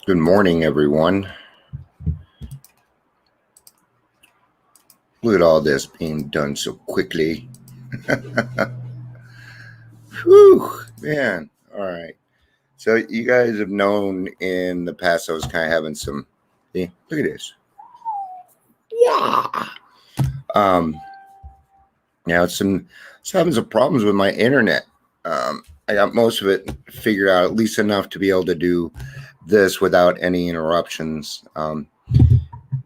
Good morning, everyone. Look at all this being done so quickly. Whew, man. All right. So you guys have known in the past I was kind of having some. See, look at this. Yeah. Um. Now some having some problems with my internet. I got most of it figured out, at least enough to be able to do this without any interruptions.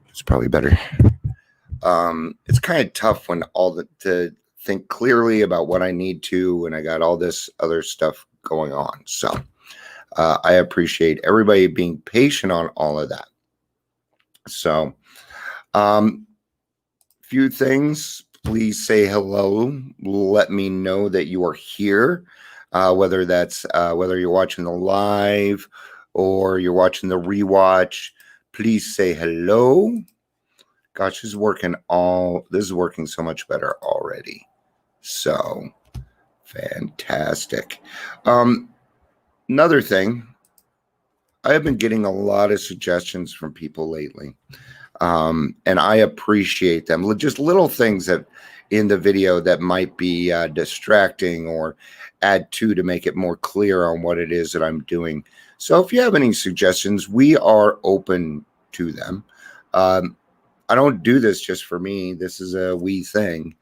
It's probably better. It's kind of tough when to think clearly about what I need to, and I got all this other stuff going on. So I appreciate everybody being patient on all of that. So, few things. Please say hello. Let me know that you are here. Whether you're watching the live or you're watching the rewatch, please say hello. Gosh, this is working so much better already. So fantastic. Another thing, I have been getting a lot of suggestions from people lately. And I appreciate them. Just little things that in the video that might be distracting or add to make it more clear on what it is that I'm doing. So if you have any suggestions, we are open to them. I don't do this just for me. This is a we thing.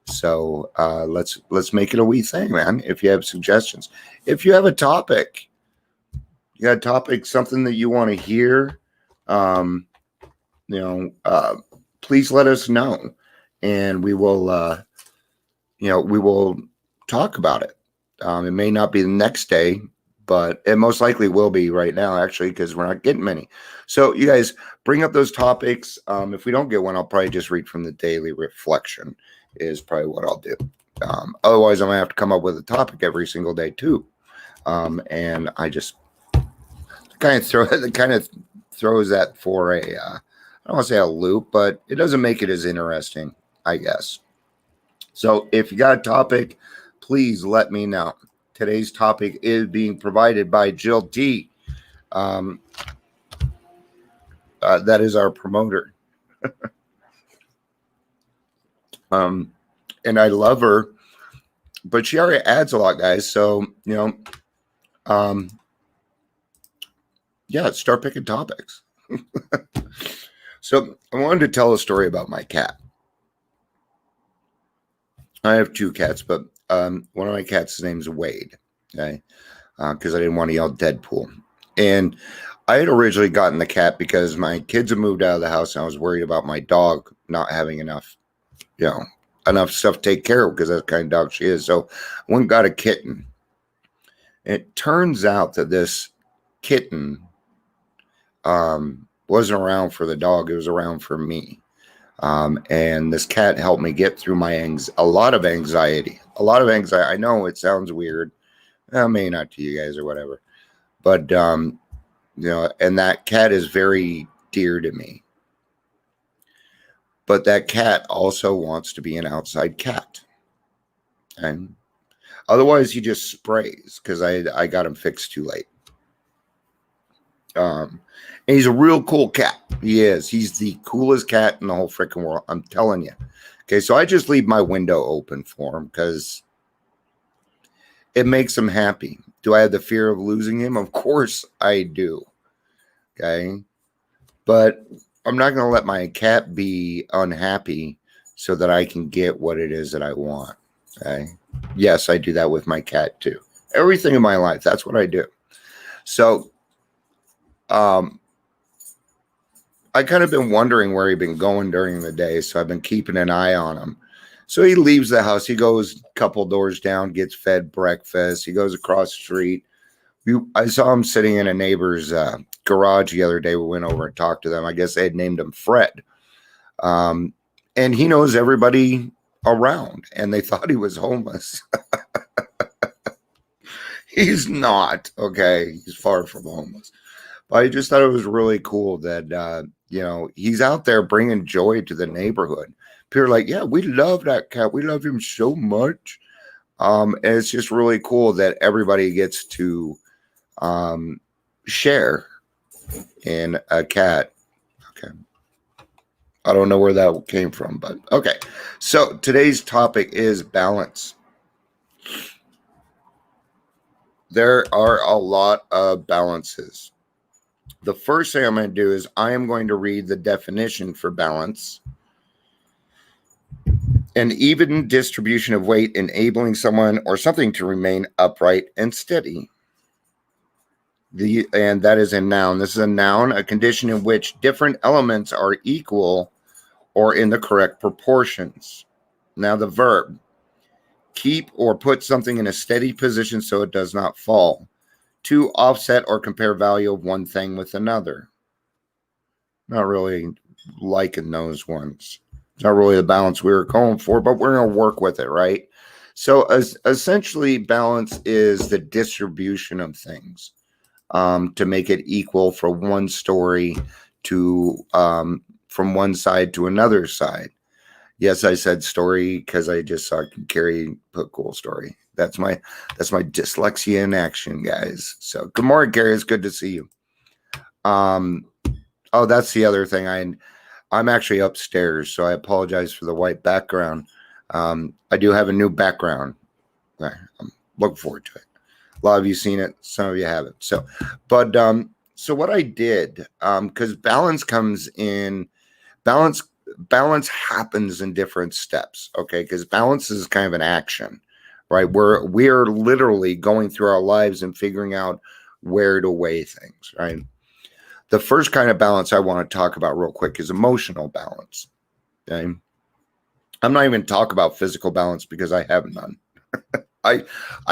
So let's make it a we thing, man. If you have suggestions, if you have a topic, something that you want to hear, please let us know, and we will, we will talk about it. It may not be the next day, but it most likely will be right now, actually, because we're not getting many. So you guys bring up those topics. If we don't get one, I'll probably just read from the daily reflection is probably what I'll do. Otherwise, I'm going to have to come up with a topic every single day too. And I just kind of throws that for a, I don't want to say a loop, but it doesn't make it as interesting, I guess. So if you got a topic, please let me know. Today's topic is being provided by Jill T. That is our promoter. And I love her, but she already adds a lot, guys. So, start picking topics. So I wanted to tell a story about my cat. I have two cats, but one of my cats' name is Wade, okay? Because I didn't want to yell Deadpool. And I had originally gotten the cat because my kids had moved out of the house and I was worried about my dog not having enough stuff to take care of because that's the kind of dog she is. So I went and got a kitten. It turns out that this kitten wasn't around for the dog. It was around for me. And this cat helped me get through a lot of anxiety. I know it sounds weird. Maybe not to you guys or whatever. But, and that cat is very dear to me. But that cat also wants to be an outside cat. And otherwise, he just sprays because I got him fixed too late. And he's a real cool cat. He is. He's the coolest cat in the whole freaking world. I'm telling you. Okay, so I just leave my window open for him because it makes him happy. Do I have the fear of losing him? Of course I do. Okay. But I'm not going to let my cat be unhappy so that I can get what it is that I want. Okay. Yes, I do that with my cat too. Everything in my life, that's what I do. So, I kind of been wondering where he'd been going during the day, so I've been keeping an eye on him. So he leaves the house. He goes a couple doors down, gets fed breakfast. He goes across the street. I saw him sitting in a neighbor's garage the other day. We went over and talked to them. I guess they had named him Fred. And he knows everybody around, and they thought he was homeless. He's not, okay? He's far from homeless. But I just thought it was really cool that, he's out there bringing joy to the neighborhood. People are like, yeah, we love that cat. We love him so much. And it's just really cool that everybody gets to share and a cat. Okay. I don't know where that came from, but okay. So today's topic is balance. There are a lot of balances. The first thing I'm going to do is I am going to read the definition for balance. An even distribution of weight enabling someone or something to remain upright and steady. And that is a noun. This is a noun, a condition in which different elements are equal or in the correct proportions. Now the verb, keep or put something in a steady position so it does not fall. To offset or compare value of one thing with another. Not really liking those ones. It's not really the balance we were going for, but we're going to work with it, right? So essentially, balance is the distribution of things to make it equal from one story to from one side to another side. Yes, I said story because I just saw Carrie put cool story. That's my dyslexia in action, guys. So good morning, Carrie. It's good to see you. Oh, that's the other thing. I'm actually upstairs, so I apologize for the white background. I do have a new background. I'm looking forward to it. A lot of you seen it, some of you haven't. So what I did, because balance happens in different steps, okay? Because balance is kind of an action, right? We're literally going through our lives and figuring out where to weigh things, right? The first kind of balance I want to talk about real quick is emotional balance. Okay. I'm not even talking about physical balance because I have none. I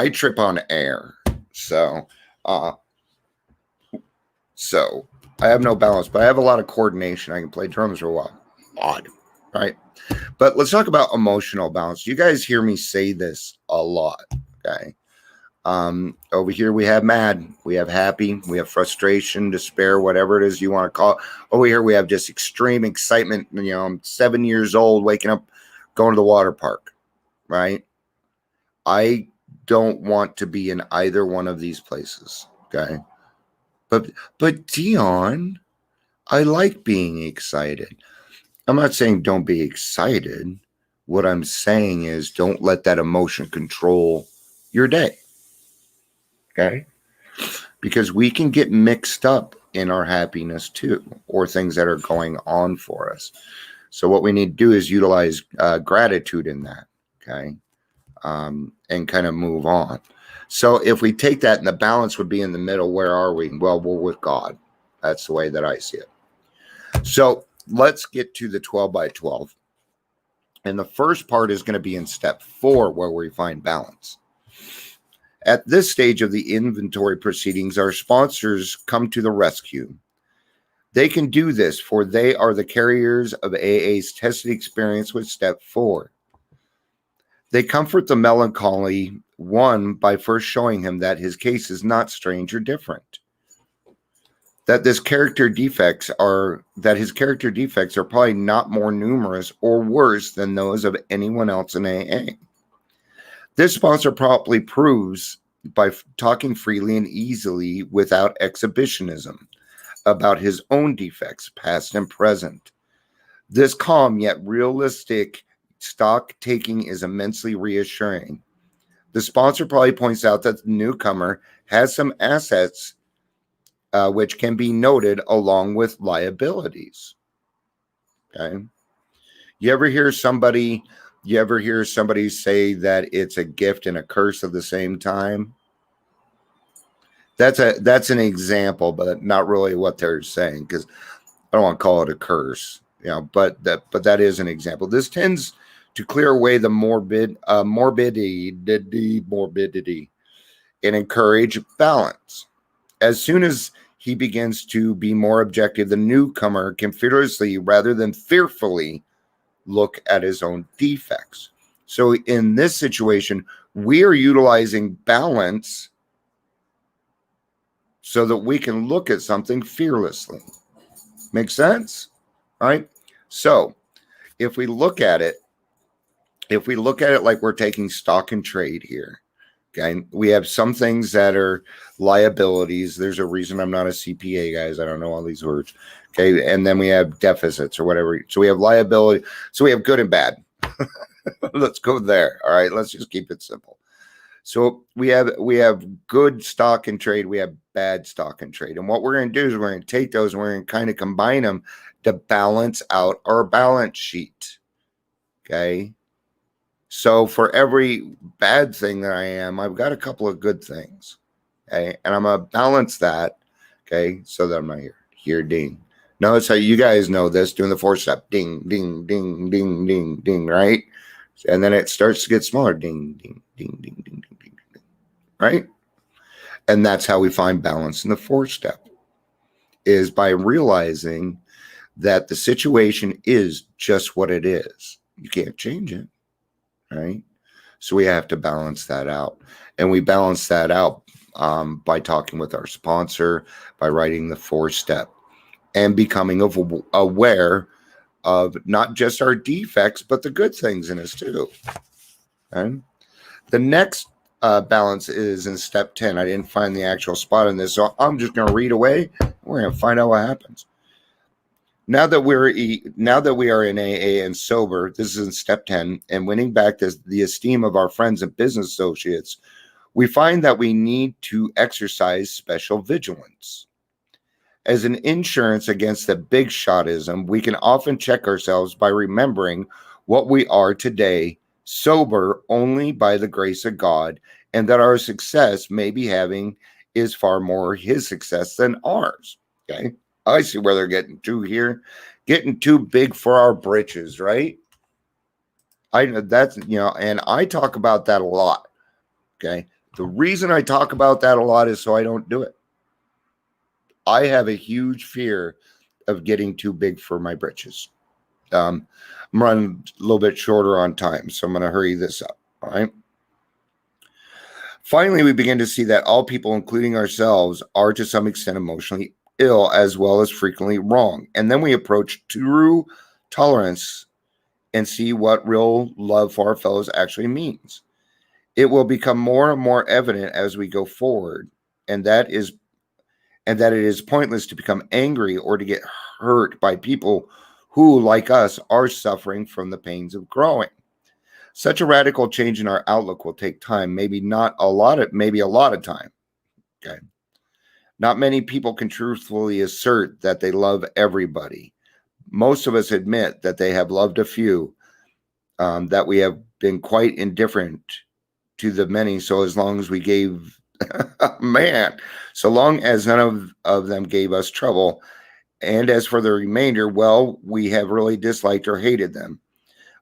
trip on air. So I have no balance, but I have a lot of coordination. I can play drums for a while. Odd, right? But let's talk about emotional balance. You guys hear me say this a lot, okay? Over here we have mad, we have happy, we have frustration, despair, whatever it is you want to call it. Over here we have just extreme excitement. You know, I'm 7 years old, waking up, going to the water park, right? I don't want to be in either one of these places, okay? But Dion, I like being excited. I'm not saying don't be excited. What I'm saying is don't let that emotion control your day. Okay? Because we can get mixed up in our happiness too, or things that are going on for us. So what we need to do is utilize gratitude in that, okay? And kind of move on. So if we take that and the balance would be in the middle, where are we? Well, we're with God. That's the way that I see it. So let's get to the 12 by 12. And the first part is going to be in step 4, where we find balance. At this stage of the inventory proceedings, our sponsors come to the rescue. They can do this, for they are the carriers of AA's tested experience with step 4. They comfort the melancholy one by first showing him that his case is not strange or different. That his character defects are probably not more numerous or worse than those of anyone else in AA. This sponsor promptly proves by talking freely and easily without exhibitionism about his own defects, past and present. This calm yet realistic stock taking is immensely reassuring. The sponsor probably points out that the newcomer has some assets which can be noted along with liabilities. Okay. You ever hear somebody say that it's a gift and a curse at the same time? That's an example, but not really what they're saying, because I don't want to call it a curse, you know, but that is an example. This tends to clear away the morbidity and encourage balance. As soon as he begins to be more objective, the newcomer can fearlessly rather than fearfully look at his own defects. So in this situation, we are utilizing balance so that we can look at something fearlessly. Make sense? Right? So if we look at it like we're taking stock and trade here, Okay. We have some things that are liabilities. There's a reason I'm not a CPA, guys. I don't know all these words. Okay. And then we have deficits or whatever. So we have liability. So we have good and bad. Let's go there. All right. Let's just keep it simple. So we have good stock and trade. We have bad stock and trade. And what we're going to do is we're going to take those and we're going to kind of combine them to balance out our balance sheet. Okay. So for every bad thing that I am, I've got a couple of good things. Okay. And I'm going to balance that. Okay. So that I'm not here, ding. Notice how you guys know this, doing the 4-step, ding, ding, ding, ding, ding, ding, right? And then it starts to get smaller, ding, ding, ding, ding, ding, ding, ding, ding, right? And that's how we find balance in the 4-step, is by realizing that the situation is just what it is. You can't change it. Right? So we have to balance that out. And we balance that out by talking with our sponsor, by writing the 4-step, and becoming aware of not just our defects, but the good things in us too. Okay? The next balance is in step 10. I didn't find the actual spot in this, so I'm just going to read away. We're going to find out what happens. Now that we are in AA and sober, this is in step 10, and winning back the esteem of our friends and business associates, we find that we need to exercise special vigilance. As an insurance against the big shotism, we can often check ourselves by remembering what we are today, sober only by the grace of God, and that our success may be having is far more his success than ours. Okay. I see where they're getting to here, getting too big for our britches, right? I know that's, and I talk about that a lot. Okay. The reason I talk about that a lot is so I don't do it. I have a huge fear of getting too big for my britches. I'm running a little bit shorter on time, so I'm going to hurry this up. All right. Finally, we begin to see that all people, including ourselves, are to some extent emotionally ill as well as frequently wrong. And then we approach true tolerance and see what real love for our fellows actually means. It will become more and more evident as we go forward, and that it is pointless to become angry or to get hurt by people who, like us, are suffering from the pains of growing. Such a radical change in our outlook will take time, maybe a lot of time. Okay. Not many people can truthfully assert that they love everybody. Most of us admit that they have loved a few, that we have been quite indifferent to the many. So as long as we gave, so long as none of them gave us trouble. And as for the remainder, well, we have really disliked or hated them.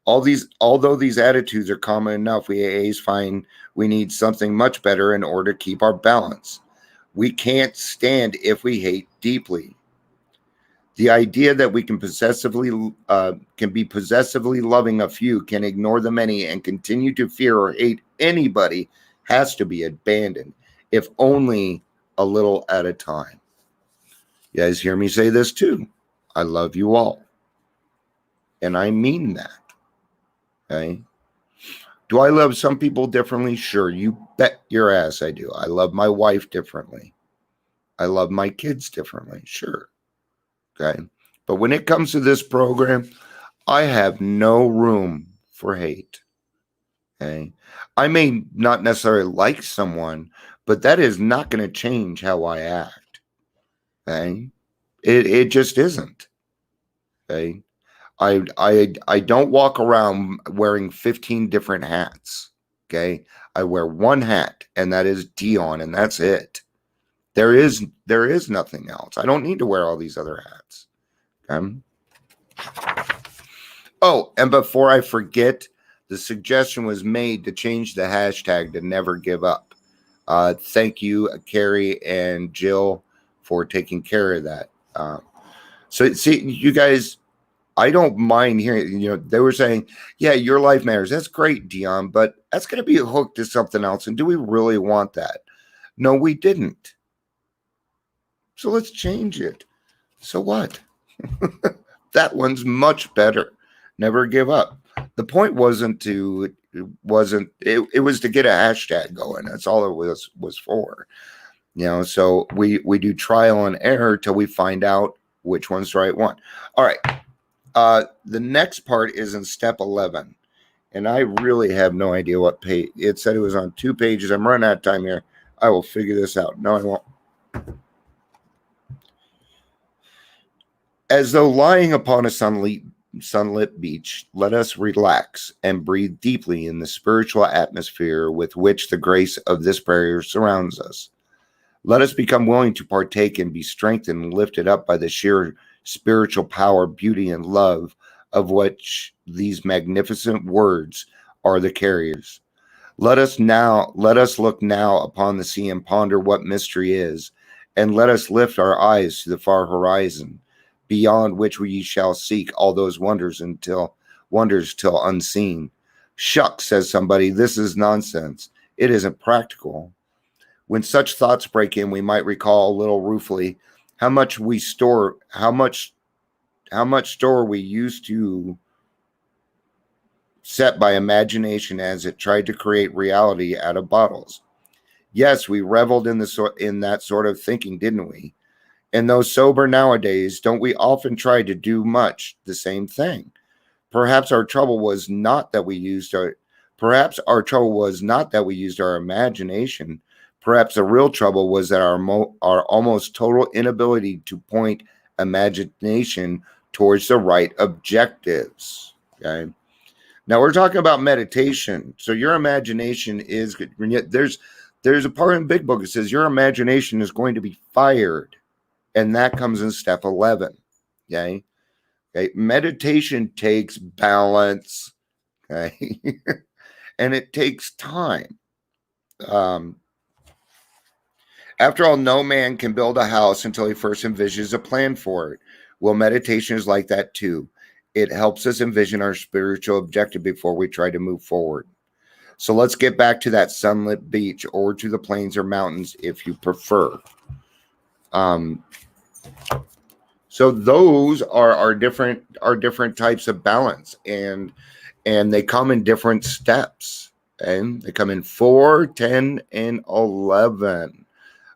Although these attitudes are common enough, we AAs find we need something much better in order to keep our balance. We can't stand if we hate deeply. The idea that we can be possessively loving a few, can ignore the many, and continue to fear or hate anybody has to be abandoned, if only a little at a time. You guys hear me say this too. I love you all. And I mean that. Okay. Do I love some people differently? Sure, you bet your ass I do. I love my wife differently. I love my kids differently. Sure. Okay. But when it comes to this program, I have no room for hate. Okay. I may not necessarily like someone, but that is not going to change how I act. Okay. It just isn't. Okay. I don't walk around wearing 15 different hats. Okay. I wear one hat, and that is Dion, and that's it. There is nothing else. I don't need to wear all these other hats. Okay. Oh, and before I forget, the suggestion was made to change the hashtag to never give up. Thank you, Carrie and Jill, for taking care of that. So see, you guys, I don't mind hearing, they were saying, yeah, your life matters. That's great, Dion, but that's going to be hooked to something else. And do we really want that? No, we didn't. So let's change it. So what? That one's much better. Never give up. The point wasn't to it was to get a hashtag going. That's all it was for. So we do trial and error till we find out which one's the right one. All right. The next part is in step 11. And I really have no idea what page. It said it was on 2 pages. I'm running out of time here. I will figure this out. No, I won't. As though lying upon a sunlit beach, let us relax and breathe deeply in the spiritual atmosphere with which the grace of this prayer surrounds us. Let us become willing to partake and be strengthened and lifted up by the sheer spiritual power, beauty, and love of which these magnificent words are the carriers. Let us look now upon the sea and ponder what mystery is, and let us lift our eyes to the far horizon, beyond which we shall seek all those wonders till unseen. Shucks, says somebody, this is nonsense. It isn't practical. When such thoughts break in, we might recall a little ruefully how much store we used to set by imagination as it tried to create reality out of bottles. Yes, we reveled in that sort of thinking, didn't we? And though sober nowadays, don't we often try to do much the same thing? Perhaps our trouble was not that we used our imagination. Perhaps the real trouble was that our almost total inability to point imagination towards the right objectives. Okay. Now we're talking about meditation. So your imagination is good. There's a part in Big Book that says your imagination is going to be fired. And that comes in step 11. Okay. Meditation takes balance. Okay. And it takes time. After all, no man can build a house until he first envisions a plan for it. Well, meditation is like that too. It helps us envision our spiritual objective before we try to move forward. So let's get back to that sunlit beach or to the plains or mountains if you prefer. So those are different types of balance, and they come in different steps. And they come in 4, 10, and 11.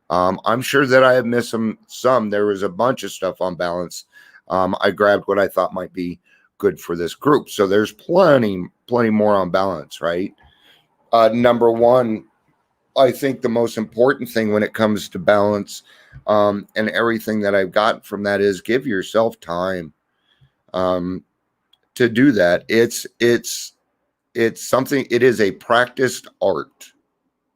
I'm sure that I have missed some. There was a bunch of stuff on balance. I grabbed what I thought might be good for this group. So there's plenty more on balance, right? Number one, I think the most important thing when it comes to balance and everything that I've gotten from that is give yourself time to do that. It's something, it is a practiced art.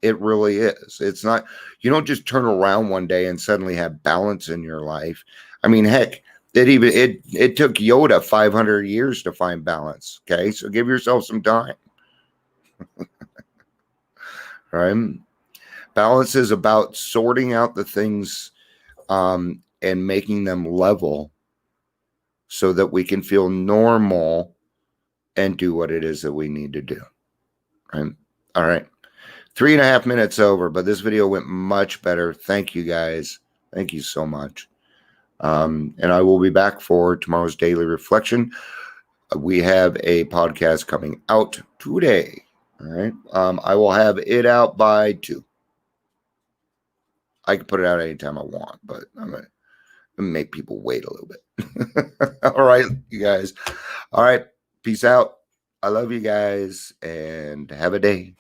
It really is. It's not, you don't just turn around one day and suddenly have balance in your life. I mean, heck, it took Yoda 500 years to find balance. Okay. So give yourself some time. Right. Balance is about sorting out the things and making them level so that we can feel normal and do what it is that we need to do. Right. All right. 3.5 minutes over, but this video went much better. Thank you guys. Thank you so much. And I will be back for tomorrow's daily reflection. We have a podcast coming out today. All right. I will have it out by 2. I can put it out anytime I want, but I'm going to make people wait a little bit. All right, you guys. All right. Peace out. I love you guys and have a day.